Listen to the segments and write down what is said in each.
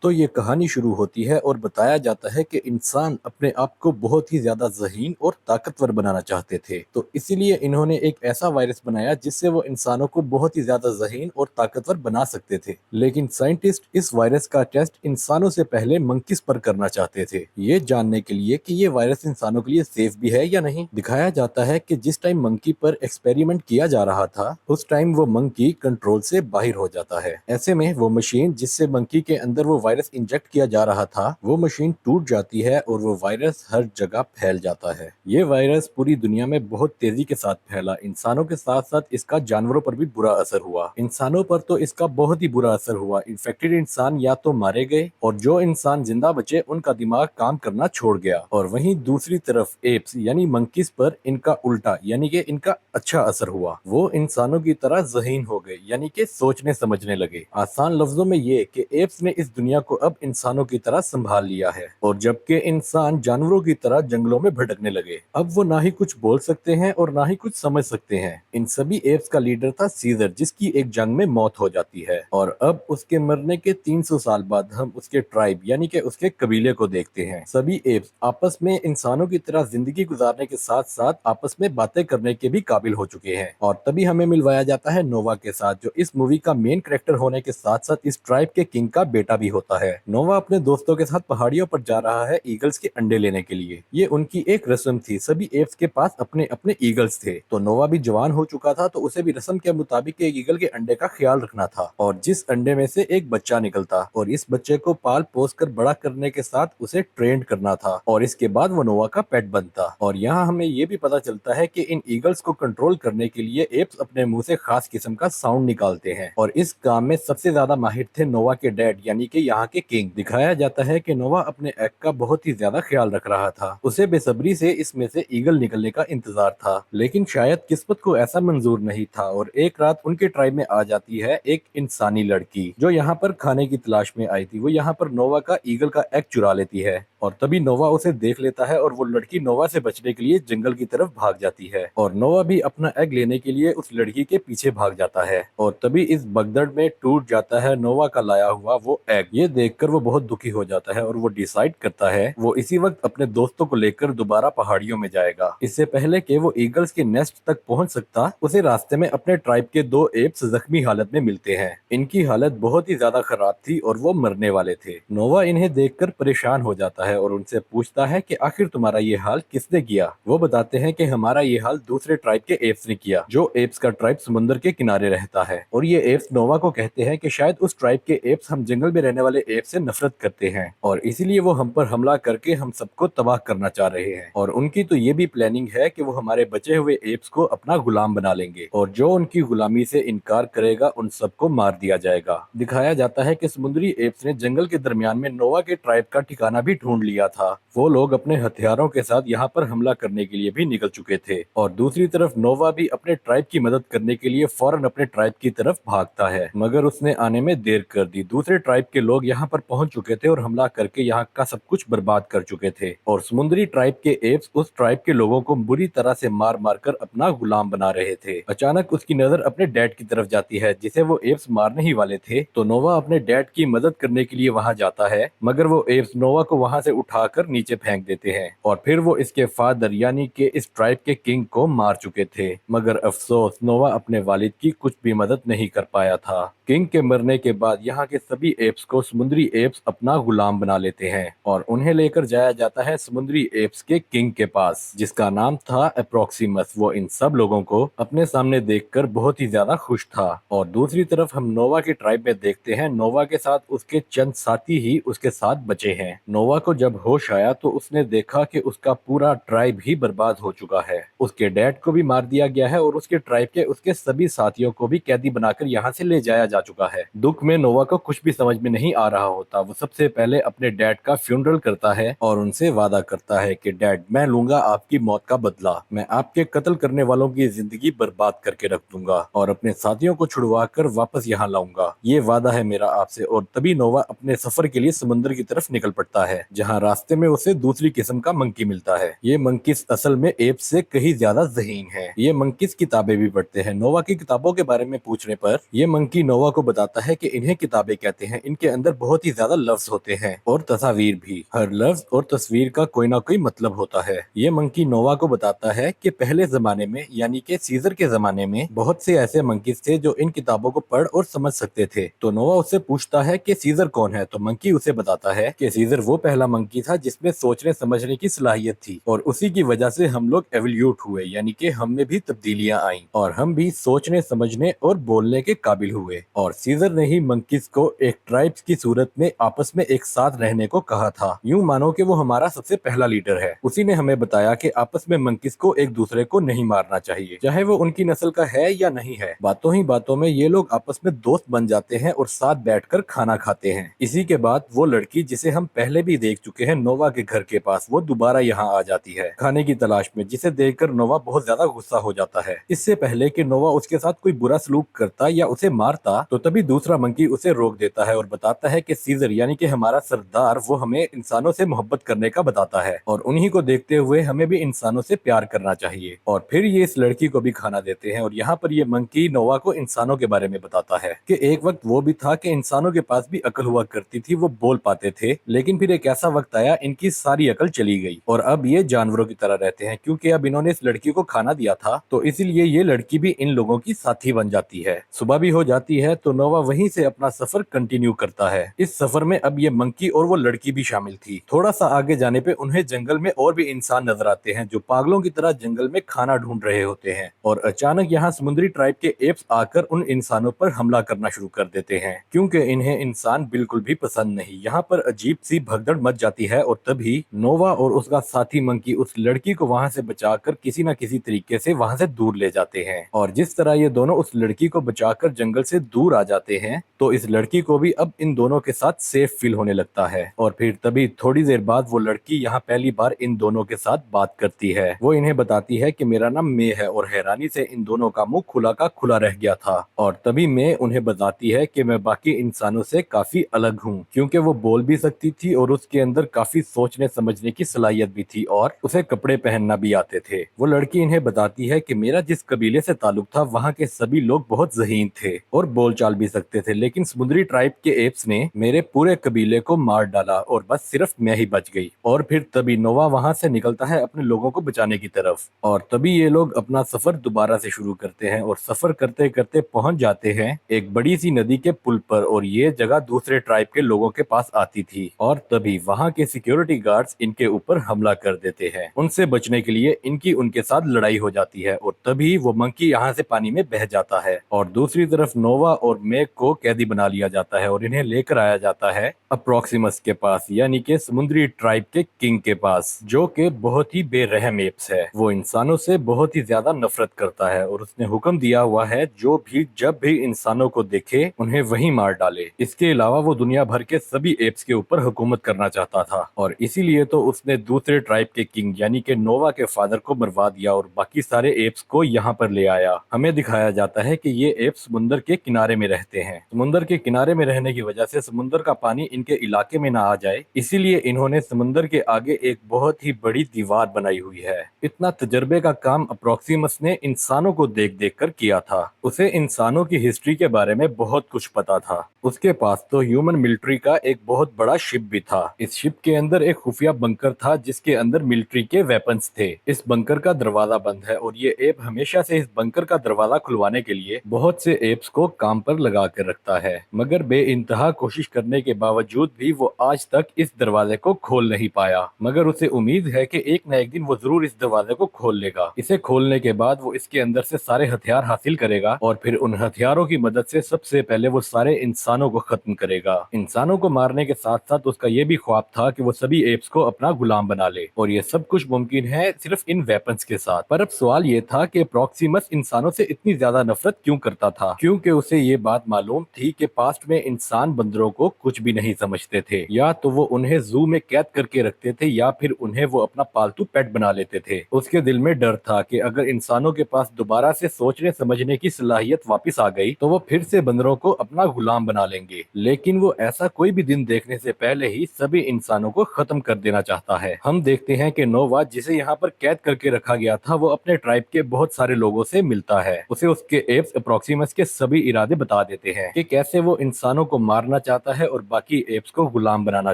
तो ये कहानी शुरू होती है और बताया जाता है कि इंसान अपने आप को बहुत ही ज्यादा ज़हीन और ताकतवर बनाना चाहते थे। तो इसीलिए इन्होंने एक ऐसा वायरस बनाया जिससे वो इंसानों को बहुत ही ज्यादा ज़हीन और ताकतवर बना सकते थे। लेकिन साइंटिस्ट इस वायरस का टेस्ट इंसानों से पहले मंकीज पर करना चाहते थे, ये जानने के लिए कि ये वायरस इंसानों के लिए सेफ भी है या नहीं। दिखाया जाता है कि जिस टाइम मंकी पर एक्सपेरिमेंट किया जा रहा था उस टाइम वो मंकी कंट्रोल से बाहर हो जाता है। ऐसे में वो मशीन जिससे मंकी के अंदर वो वायरस इंजेक्ट किया जा रहा था वो मशीन टूट जाती है और वो वायरस हर जगह फैल जाता है। ये वायरस पूरी दुनिया में बहुत तेजी के साथ फैला। इंसानों के साथ साथ इसका जानवरों पर भी बुरा असर हुआ। इंसानों पर तो इसका बहुत ही बुरा असर हुआ। इन्फेक्टेड इंसान या तो मारे गए और जो इंसान जिंदा बचे उनका दिमाग काम करना छोड़ गया। और वहीं दूसरी तरफ एप्स यानी मंकीज पर इनका उल्टा यानी कि इनका अच्छा असर हुआ। वो इंसानों की तरह ज़हीन हो गए यानी कि सोचने समझने लगे। आसान लफ्जों में ये कि एप्स ने इस दुनिया को अब इंसानों की तरह संभाल लिया है और जबकि इंसान जानवरों की तरह जंगलों में भटकने लगे। अब वो ना ही कुछ बोल सकते हैं और ना ही कुछ समझ सकते हैं। इन सभी एप्स का लीडर था सीजर जिसकी एक जंग में मौत हो जाती है और अब उसके मरने के 300 साल बाद हम उसके ट्राइब यानी कि उसके कबीले को देखते हैं। सभी एप्स आपस में इंसानों की तरह जिंदगी गुजारने के साथ साथ आपस में बातें करने के भी काबिल हो चुके हैं। और तभी हमें मिलवाया जाता है नोवा के साथ जो इस मूवी का मेन कैरेक्टर होने के साथ साथ इस ट्राइब के किंग का बेटा भी होता है। नोवा अपने दोस्तों के साथ पहाड़ियों पर जा रहा है ईगल्स के अंडे लेने के लिए। ये उनकी एक रस्म थी। सभी एप्स के पास अपने अपने ईगल्स थे। तो नोवा भी जवान हो चुका था तो उसे भी रस्म के मुताबिक एक ईगल के अंडे का ख्याल रखना था और जिस अंडे में से एक बच्चा निकलता और इस बच्चे को पाल पोस कर बड़ा करने के साथ उसे ट्रेंड करना था और इसके बाद वो नोवा का पेट बनता। और यहाँ हमें ये भी पता चलता है कि इन ईगल्स को कंट्रोल करने के लिए एप्स अपने मुंह से खास किस्म का साउंड निकालते हैं और इस काम में सबसे ज्यादा माहिर थे नोवा के डैड यानी कि यहाँ के किंग। दिखाया जाता है कि नोवा अपने एग का बहुत ही ज्यादा ख्याल रख रहा था। उसे बेसब्री से इसमें से ईगल निकलने का इंतजार था लेकिन शायद किस्मत को ऐसा मंजूर नहीं था और एक रात उनके ट्राइब में आ जाती है एक इंसानी लड़की जो यहाँ पर खाने की तलाश में आई थी। वो यहाँ पर नोवा का ईगल का एग चुरा लेती है और तभी नोवा उसे देख लेता है और वो लड़की नोवा से बचने के लिए जंगल की तरफ भाग जाती है और नोवा भी अपना एग लेने के लिए उस लड़की के पीछे भाग जाता है और तभी इस भगदड़ में टूट जाता है नोवा का लाया हुआ वो एग। ये देखकर वो बहुत दुखी हो जाता है और वो डिसाइड करता है वो इसी वक्त अपने दोस्तों को लेकर दोबारा पहाड़ियों में जाएगा। इससे पहले कि वो ईगल्स के नेस्ट तक पहुंच सकता उसे रास्ते में अपने ट्राइब के दो एप्स जख्मी हालत में मिलते हैं। इनकी हालत बहुत ही ज्यादा खराब थी और वो मरने वाले थे। नोवा इन्हें देखकर परेशान हो जाता है और उनसे पूछता है कि आखिर तुम्हारा ये हाल किसने किया। वो बताते हैं कि हमारा ये हाल दूसरे ट्राइब के एप्स ने किया जो एप्स का ट्राइब समुद्र के किनारे रहता है। और ये एप्स नोवा को कहते हैं कि शायद उस ट्राइब के एप्स हम जंगल में रहने वाले एप्स से नफरत करते हैं और इसीलिए वो हम पर हमला करके हम सबको तबाह करना चाह रहे हैं और उनकी तो ये भी प्लानिंग है कि वो हमारे बचे हुए एप्स को अपना गुलाम बना लेंगे और जो उनकी गुलामी से इनकार करेगा उन सबको मार दिया जाएगा। दिखाया जाता है कि समुद्री एप्स ने जंगल के दरमियान में नोवा के ट्राइब का ठिकाना भी ढूंढ लिया था। वो लोग अपने हथियारों के साथ यहाँ पर हमला करने के लिए भी निकल चुके थे और दूसरी तरफ नोवा भी अपने ट्राइब की मदद करने के लिए फौरन अपने ट्राइब की तरफ भागता है मगर उसने आने में देर कर दी। दूसरे ट्राइब के लोग यहाँ पर पहुंच चुके थे और हमला करके यहाँ का सब कुछ बर्बाद कर चुके थे और समुद्री ट्राइब के एप्स उस ट्राइब के लोगों को बुरी तरह से मार मार कर अपना गुलाम बना रहे थे। अचानक उसकी नजर अपने डैड की तरफ जाती है जिसे वो एप्स मारने ही वाले थे। तो नोवा अपने डैड की मदद करने के लिए वहां जाता है मगर वो एप्स नोवा को वहां से उठाकर नीचे फेंक देते हैं और फिर वो इसके फादर यानी कि इस ट्राइब के किंग को मार चुके थे। मगर अफसोस नोवा अपने वालिद की कुछ भी मदद नहीं कर पाया था। किंग के मरने के बाद यहाँ के सभी एप्स को समुद्री एप्स अपना गुलाम बना लेते हैं और उन्हें लेकर जाया जाता है समुद्री एप्स के किंग के पास जिसका नाम था एप्रोक्सीमस। वो इन सब लोगों को अपने सामने देखकर बहुत ही ज्यादा खुश था। और दूसरी तरफ हम नोवा के ट्राइब में देखते हैं नोवा के साथ उसके चंद साथी ही उसके साथ बचे हैं। नोवा को जब होश आया तो उसने देखा कि उसका पूरा ट्राइब ही बर्बाद हो चुका है। उसके डैड को भी मार दिया गया है और उसके ट्राइब के उसके सभी साथियों को भी कैदी बनाकर यहाँ से ले जाया जा चुका है। दुख में नोवा को कुछ भी समझ में नहीं आ रहा होता। वो सबसे पहले अपने डैड का फ्यूनरल करता है और उनसे वादा करता है कि डैड मैं लूंगा आपकी मौत का बदला। मैं आपके कत्ल करने वालों की जिंदगी बर्बाद करके रख दूंगा और अपने साथियों को छुड़वा कर वापस यहाँ लाऊंगा। ये वादा है मेरा आपसे। और तभी नोवा अपने सफर के लिए समुद्र की तरफ निकल पड़ता है जहाँ रास्ते में उसे दूसरी किस्म का मंकी मिलता है। ये मंकीज असल में एप से कहीं ज्यादा ज़हीन है। ये मंकीज किताबें भी पढ़ते हैं। नोवा की किताबों के बारे में पूछने पर ये मंकी नोवा को बताता है कि इन्हें किताबें कहते हैं, इनके अंदर بہت ہی زیادہ لفظ ہوتے ہیں اور تصاویر بھی. ہر لفظ اور تصویر کا کوئی نہ کوئی مطلب ہوتا ہے. یہ منکی نووا کو بتاتا ہے کہ پہلے زمانے میں یعنی کہ سیزر کے زمانے میں بہت سے ایسے منکیز تھے جو ان کتابوں کو پڑھ اور سمجھ سکتے تھے. تو نووا اس سے پوچھتا ہے کہ سیزر کون ہے. تو منکی اسے بتاتا ہے کہ سیزر وہ پہلا منکی تھا جس میں سوچنے سمجھنے کی صلاحیت تھی اور اسی کی وجہ سے ہم لوگ ایولیوٹ ہوئے یعنی کہ ہم میں بھی تبدیلیاں آئیں اور ہم بھی سوچنے سمجھنے اور بولنے کے قابل ہوئے. اور سیزر نے ہی منکیز کو ایک ٹرائبس کی صورت میں آپس میں ایک ساتھ رہنے کو کہا تھا. یوں مانو کہ وہ ہمارا سب سے پہلا لیڈر ہے. اسی نے ہمیں بتایا کہ آپس میں منکیز کو ایک دوسرے کو نہیں مارنا چاہیے چاہے وہ ان کی نسل کا ہے یا نہیں ہے. باتوں ہی باتوں میں یہ لوگ آپس میں دوست بن جاتے ہیں اور ساتھ بیٹھ کر کھانا کھاتے ہیں. اسی کے بعد وہ لڑکی جسے ہم پہلے بھی دیکھ چکے ہیں نووا کے گھر کے پاس، وہ دوبارہ یہاں آ جاتی ہے کھانے کی تلاش میں، جسے دیکھ کر نووا بہت زیادہ غصہ ہو جاتا ہے. اس سے پہلے کہ نووا اس کے ساتھ کوئی برا سلوک کرتا یا اسے مارتا تو تبھی دوسرا منکی اسے روک دیتا ہے اور بتاتا ہے کہ سیزر یعنی کہ ہمارا سردار وہ ہمیں انسانوں سے محبت کرنے کا بتاتا ہے اور انہی کو دیکھتے ہوئے ہمیں بھی انسانوں سے پیار کرنا چاہیے. اور پھر یہ اس لڑکی کو بھی کھانا دیتے ہیں اور یہاں پر یہ منکی نووا کو انسانوں کے بارے میں بتاتا ہے کہ ایک وقت وہ بھی تھا کہ انسانوں کے پاس بھی عقل ہوا کرتی تھی، وہ بول پاتے تھے، لیکن پھر ایک ایسا وقت آیا ان کی ساری عقل چلی گئی اور اب یہ جانوروں کی طرح رہتے ہیں کیونکہ اب انہوں نے اس لڑکی کو کھانا دیا تھا. تو اسی لیے یہ لڑکی بھی ان لوگوں کی ساتھی بن جاتی ہے. صبح بھی ہو جاتی ہے تو نووا وہیں سے اپنا سفر کنٹینیو کرتا ہے. اس سفر میں اب یہ منکی اور وہ لڑکی بھی شامل تھی. تھوڑا سا آگے جانے پہ انہیں جنگل میں اور بھی انسان نظر آتے ہیں جو پاگلوں کی طرح جنگل میں کھانا ڈھونڈ رہے ہوتے ہیں اور اچانک یہاں سمندری ٹرائب کے ایپس آ کر ان انسانوں پر حملہ کرنا شروع کر دیتے ہیں کیونکہ انہیں انسان بالکل بھی پسند نہیں. یہاں پر عجیب سی بھگدڑ مچ جاتی ہے اور تبھی نووا اور اس کا ساتھی منکی اس لڑکی کو وہاں سے بچا کر کسی نہ کسی طریقے سے وہاں سے دور لے جاتے ہیں. اور جس طرح یہ دونوں اس لڑکی کو بچا کر جنگل سے دور آ جاتے ہیں تو اس لڑکی کو بھی اب ان دونوں کے ساتھ سیف فیل ہونے لگتا ہے. اور پھر تبھی تھوڑی دیر بعد وہ لڑکی یہاں پہلی بار ان دونوں کے ساتھ بات کرتی ہے. وہ انہیں بتاتی ہے کہ میرا نام مے ہے اور حیرانی سے ان دونوں کا منہ کھلا کا کھلا رہ گیا تھا. اور تبھی مے انہیں بتاتی ہے کہ میں باقی انسانوں سے کافی الگ ہوں کیونکہ وہ بول بھی سکتی تھی اور اس کے اندر کافی سوچنے سمجھنے کی صلاحیت بھی تھی اور اسے کپڑے پہننا بھی آتے تھے. وہ لڑکی انہیں بتاتی ہے کہ میرا جس قبیلے سے تعلق تھا وہاں کے سبھی لوگ بہت ذہین تھے اور بول چال بھی سکتے تھے، لیکن سمندری ٹرائب کے ایپس نے میرے پورے قبیلے کو مار ڈالا اور بس صرف میں ہی بچ گئی. اور پھر تبھی نووا وہاں سے نکلتا ہے اپنے لوگوں کو بچانے کی طرف اور تبھی یہ لوگ اپنا سفر دوبارہ سے شروع کرتے ہیں اور سفر کرتے کرتے پہنچ جاتے ہیں ایک بڑی سی ندی کے پل پر اور یہ جگہ دوسرے ٹرائب کے لوگوں کے پاس آتی تھی اور تبھی وہاں کے سیکیورٹی گارڈز ان کے اوپر حملہ کر دیتے ہیں. ان سے بچنے کے لیے ان کے ساتھ لڑائی ہو جاتی ہے اور تبھی وہ منکی یہاں سے پانی میں بہہ جاتا ہے اور دوسری طرف نووا اور میک کو قیدی بنا لیا جاتا ہے اور انہیں لے کر آیا جاتا ہے اپروکسیمس کے پاس یعنی کہ سمندری ٹرائب کے کنگ کے پاس جو کہ بہت ہی بے رحم ایپس ہے. وہ انسانوں سے بہت ہی زیادہ نفرت کرتا ہے اور اس نے حکم دیا ہوا ہے جو بھی جب بھی انسانوں کو دیکھے انہیں وہیں مار ڈالے. اس کے علاوہ وہ دنیا بھر کے سبھی ایپس کے اوپر حکومت کرنا چاہتا تھا اور اسی لیے تو اس نے دوسرے ٹرائب کے کنگ یعنی کہ نووا کے فادر کو مروا دیا اور باقی سارے ایپس کو یہاں پر لے آیا. ہمیں دکھایا جاتا ہے کہ یہ ایپس سمندر کے کنارے میں رہتے ہیں. سمندر کے کنارے میں رہنے کی وجہ سے سمندر کا پانی ان کے علاقے میں نہ آ جائے اسی لیے انہوں نے سمندر کے آگے ایک بہت ہی بڑی دیوار بنائی ہوئی ہے. اتنا تجربے کا کام اپروکسیمس نے انسانوں کو دیکھ دیکھ کر کیا تھا. اسے انسانوں کی ہسٹری کے بارے میں بہت کچھ پتا تھا. اس کے پاس تو ہیومن ملٹری کا ایک بہت بڑا شپ بھی تھا. اس شپ کے اندر ایک خفیہ بنکر تھا جس کے اندر ملٹری کے ویپنز تھے. اس بنکر کا دروازہ بند ہے اور یہ ایپ ہمیشہ سے اس بنکر کا دروازہ کھلوانے کے لیے بہت سے ایپس کو کام پر لگا کر رکھتا ہے مگر بے انتہا کوشش کرنے کے باوجود بھی وہ آج تک اس دروازے کو کھول نہیں پایا. مگر اسے امید ہے کہ ایک نہ ایک دن وہ ضرور اس دروازے کو کھول لے گا. اسے کھولنے کے بعد وہ اس کے اندر سے سارے ہتھیار حاصل کرے گا اور پھر ان ہتھیاروں کی مدد سے سب سے پہلے وہ سارے انسانوں کو ختم کرے گا. انسانوں کو مارنے کے ساتھ ساتھ اس کا یہ بھی خواب تھا کہ وہ سبھی ایپس کو اپنا غلام بنا لے اور یہ سب کچھ ممکن ہے صرف ان ویپنز کے ساتھ. پر اب سوال یہ تھا کہ پروکسیمس انسانوں سے اتنی زیادہ نفرت کیوں کرتا تھا کیونکہ اسے یہ بات معلوم تھی کہ پاسٹ میں انسان بندروں کو کچھ بھی نہیں سمجھتے تھے. یا تو وہ انہیں زو میں قید کر کے رکھتے تھے یا پھر انہیں وہ اپنا پالتو پیٹ بنا لیتے تھے. اس کے دل میں ڈر تھا کہ اگر انسانوں کے پاس دوبارہ سے سوچنے سمجھنے کی صلاحیت واپس آ گئی تو وہ پھر سے بندروں کو اپنا غلام بنا لیں گے. لیکن وہ ایسا کوئی بھی دن دیکھنے سے پہلے ہی سبھی انسانوں کو ختم کر دینا چاہتا ہے. ہم دیکھتے ہیں کہ نووا جسے یہاں پر قید کر کے رکھا گیا تھا وہ اپنے ٹرائب کے بہت سارے لوگوں سے ملتا ہے. اسے اس کے ایپس اپروکسیمس کے سبھی ارادے بتا دیتے ہیں کہ کیسے وہ انسانوں کو مارنا मारना चाहता है और बाकी एप्स को गुलाम बनाना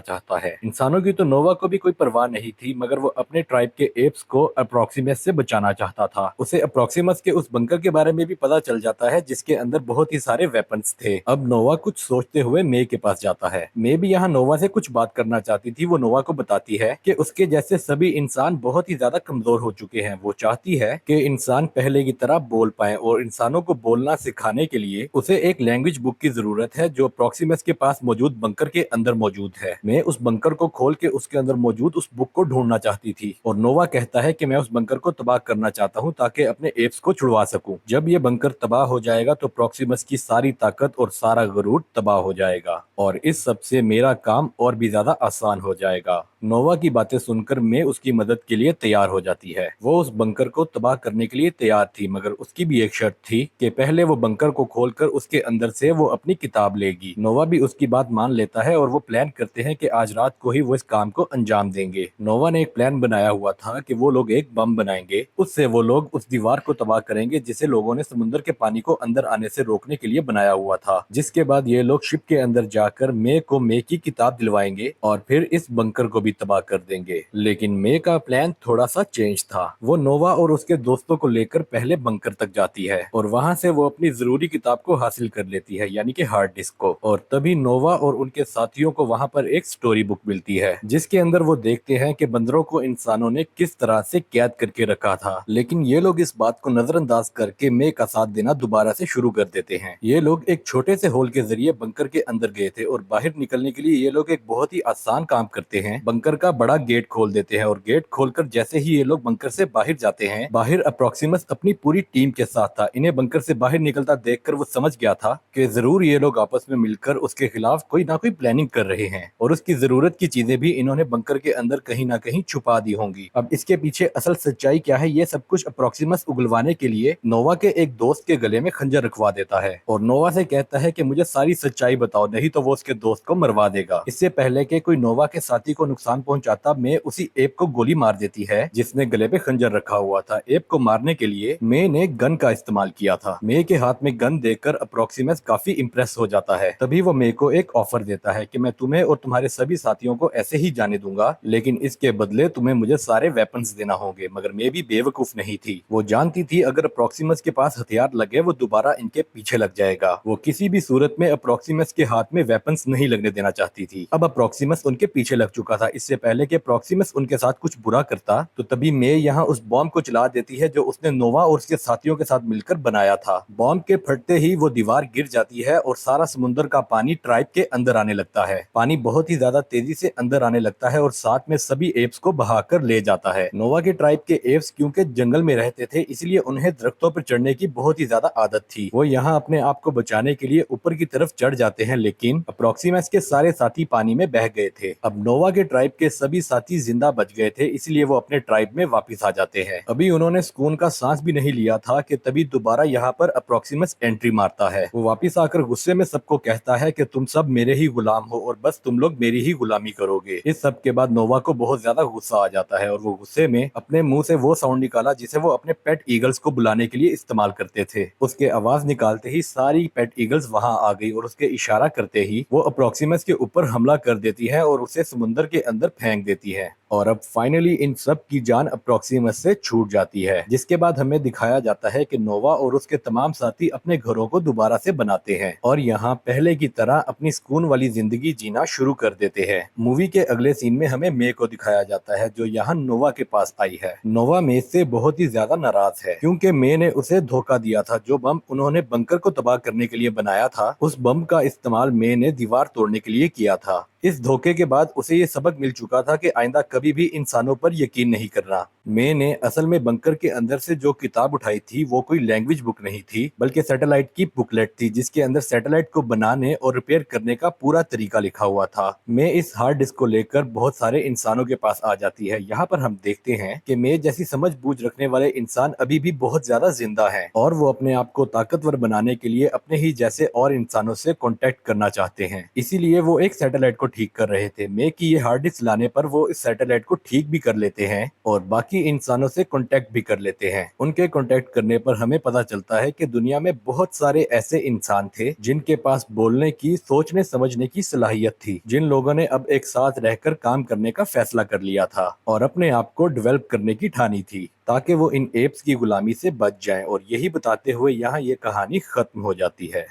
चाहता है। इंसानों की तो नोवा को भी कोई परवाह नहीं थी, मगर वो अपने ट्राइब के एप्स को अप्रोक्सीमस से बचाना चाहता था। उसे अप्रोक्सीमस के उस बंकर के बारे में भी पता चल जाता है जिसके अंदर बहुत ही सारे वेपन्स थे। अब नोवा कुछ सोचते हुए मे के पास जाता है। मे भी यहाँ नोवा से कुछ बात करना चाहती थी। वो नोवा को बताती है कि उसके जैसे सभी इंसान बहुत ही ज्यादा कमजोर हो चुके हैं। वो चाहती है कि इंसान पहले की तरह बोल पाए और इंसानों को बोलना सिखाने के लिए उसे एक लैंग्वेज बुक की जरूरत है जो अप्रोक्सीमस के पास मौजूद बंकर के अंदर मौजूद है। मैं उस बंकर को खोल के उसके अंदर मौजूद उस बुक को ढूंढना चाहती थी और नोवा कहता है कि मैं उस बंकर को तबाह करना चाहता हूँ ताकि अपने एप्स को छुड़वा सकूं। जब ये बंकर तबाह हो जाएगा तो अप्रोक्सीमस की सारी ताकत और सारा गरूर तबाह हो जाएगा और इस सब से मेरा काम और भी ज्यादा आसान हो जाएगा। नोवा की बातें सुनकर मैं उसकी मदद के लिए तैयार हो जाती है। वो उस बंकर को तबाह करने के लिए तैयार थी, मगर उसकी भी एक शर्त थी कि पहले वो बंकर को खोलकर उसके अंदर से वो अपनी किताब लेगी। नोवा भी उसकी बात मान लेता है और वो प्लान करते हैं कि आज रात को ही वो इस काम को अंजाम देंगे। नोवा ने एक प्लान बनाया हुआ था कि वो लोग एक बम बनाएंगे, उससे वो लोग उस दीवार को तबाह करेंगे जिसे लोगों ने समुद्र के पानी को अंदर आने से रोकने के लिए बनाया हुआ था। जिसके बाद ये लोग शिप के अंदर जाकर मे को मे की किताब दिलवाएंगे और फिर इस बंकर को भी तबाह कर देंगे। लेकिन मे का प्लान थोड़ा सा चेंज था। वो नोवा और उसके दोस्तों को लेकर पहले बंकर तक जाती है और वहां से वो अपनी जरूरी किताब को हासिल कर लेती है, यानी कि हार्ड डिस्क को। और तभी नोवा और उनके साथियों को वहां पर एक स्टोरी बुक मिलती है जिसके अंदर वो देखते हैं कि बंदरों को इंसानों ने किस तरह से कैद करके रखा था। लेकिन ये लोग इस बात को नजरअंदाज करके मे का साथ देना दोबारा से शुरू कर देते हैं। ये लोग एक छोटे से होल के जरिए बंकर के अंदर गए थे और बाहर निकलने के लिए ये लोग एक बहुत ही आसान काम करते हैं। बंकर का बड़ा गेट खोल देते हैं और गेट खोलकर जैसे ही ये लोग बंकर से बाहर जाते हैं, बाहर अप्रोक्सीमस अपनी पूरी टीम के साथ था। इन्हें बंकर से बाहर निकलता देखकर वो समझ गया था कि जरूर ये लोग आपस में मिलकर उसके खिलाफ कोई ना कोई प्लानिंग कर रहे हैं और उसकी जरूरत की चीजें भी इन्होंने बंकर के अंदर कहीं ना कहीं छुपा दी होंगी। अब इसके पीछे असल सच्चाई क्या है, ये सब कुछ अप्रोक्सीमस उगलवाने के लिए नोवा के एक दोस्त के गले में खंजर रखवा देता है और नोवा से कहता है कि मुझे सारी सच्चाई बताओ, नहीं तो वो उसके दोस्त को मरवा देगा। इससे पहले कि कोई नोवा के साथी को नुकसान पहुंचाता, मे उसी एप को गोली मार देती है जिसने गले पे खंजर रखा हुआ था। एप को मारने के लिए मे ने गन का इस्तेमाल किया था। मे के हाथ में गन देखकर अप्रोक्सीमस काफी इंप्रेस हो जाता है। तभी वो मे को एक ऑफर देता है कि मैं तुम्हें और तुम्हारे सभी साथियों को ऐसे ही जाने दूंगा, लेकिन इसके बदले तुम्हें मुझे सारे वेपन्स देना होंगे। मगर मे भी बेवकूफ नहीं थी। वो जानती थी अगर अप्रोक्सीमस के पास हथियार लगे वो दोबारा इनके पीछे लग जाएगा। वो किसी भी सूरत में अप्रोक्सीमस के हाथ में वेपन्स नहीं लगने देना चाहती थी। अब अप्रोक्सीमस उनके पीछे लग चुका था। इससे पहले कि अप्रोक्सीमस उनके साथ कुछ बुरा करता तो तभी मे यहाँ उस बॉम्ब को चला देती है जो उसने नोवा और उसके साथियों के साथ मिलकर बनाया था। बॉम्ब के फटते ही वो दीवार गिर जाती है और सारा समुद्र का पानी ट्राइब के अंदर आने लगता है। पानी बहुत ही ज्यादा तेजी से अंदर आने लगता है और साथ में सभी एप्स को बहाकर ले जाता है। नोवा के ट्राइब के एप्स क्योंकि जंगल में रहते थे इसलिए उन्हें दरख्तों पर चढ़ने की बहुत ही ज्यादा आदत थी। वो यहाँ अपने आप को बचाने के लिए ऊपर की तरफ चढ़ जाते हैं, लेकिन अप्रोक्सीमस के सारे साथी पानी में बह गए थे। अब नोवा के ट्राइब के सभी साथी जिंदा बच गए थे, इसलिए वो अपने ट्राइब में वापस आ जाते हैं। अभी उन्होंने सुकून का सांस भी नहीं लिया था कि तभी दोबारा यहाँ पर अप्रोक्सीमस एंट्री मारता है। वो वापस आकर गुस्से में सबको कहता है कि तुम सब मेरे ही गुलाम हो और बस तुम लोग मेरी ही गुलामी करोगे। इस सब के बाद नोवा को बहुत ज्यादा गुस्सा आ जाता है और वो गुस्से में अपने मुंह से वो साउंड निकाला जिसे वो अपने पेट ईगल्स को बुलाने के लिए इस्तेमाल करते थे। उसके आवाज निकालते ही सारी पेट ईगल्स वहां आ गई और उसके इशारा करते ही वो अप्रोक्सीमस के ऊपर हमला कर देती है और उसे समुद्र के अंदर फेंक देती है। और अब फाइनली इन सब की जान अप्रोक्सीमस से छूट जाती है, जिसके बाद हमें दिखाया जाता है कि नोवा और उसके तमाम साथी अपने घरों को दोबारा से बनाते हैं और यहाँ पहले की तरह अपनी सुकून वाली जिंदगी जीना शुरू कर देते हैं। मूवी के अगले सीन में हमें मे को दिखाया जाता है जो यहाँ नोवा के पास आई है। नोवा मे से बहुत ही ज्यादा नाराज है क्योंकि मे ने उसे धोखा दिया था। जो बम उन्होंने बंकर को तबाह करने के लिए बनाया था उस बम का इस्तेमाल मे ने दीवार तोड़ने के लिए किया था। इस धोखे के बाद उसे ये सबक मिल चुका था कि आइंदा कभी भी इंसानों पर यकीन नहीं करना। मे ने असल में बंकर के अंदर से जो किताब उठाई थी वो कोई लैंग्वेज बुक नहीं थी बल्कि सैटेलाइट की बुकलेट थी जिसके अंदर सैटेलाइट को बनाने और रिपेयर करने का पूरा तरीका लिखा हुआ था। मे इस हार्ड डिस्क को लेकर बहुत सारे इंसानों के पास आ जाती है। यहाँ पर हम देखते हैं कि मे जैसी समझ बूझ रखने वाले इंसान अभी भी बहुत ज्यादा जिंदा है और वो अपने आप को ताकतवर बनाने के लिए अपने ही जैसे और इंसानों से कॉन्टेक्ट करना चाहते हैं। इसीलिए वो एक सैटेलाइट को ठीक कर रहे थे। मे की ये हार्ड डिस्क लाने पर वो इस सैटेलाइट इंटरनेट को ठीक भी कर लेते हैं और बाकी इंसानों से कांटेक्ट भी कर लेते हैं। उनके कांटेक्ट करने पर हमें पता चलता है कि दुनिया में बहुत सारे ऐसे इंसान थे जिनके पास बोलने की, सोचने समझने की सलाहियत थी, जिन लोगों ने अब एक साथ रहकर काम करने का फैसला कर लिया था और अपने आप को डेवलप करने की ठानी थी ताकि वो इन एप्स की गुलामी से बच जाएं। और यही बताते हुए यहाँ ये कहानी खत्म हो जाती है।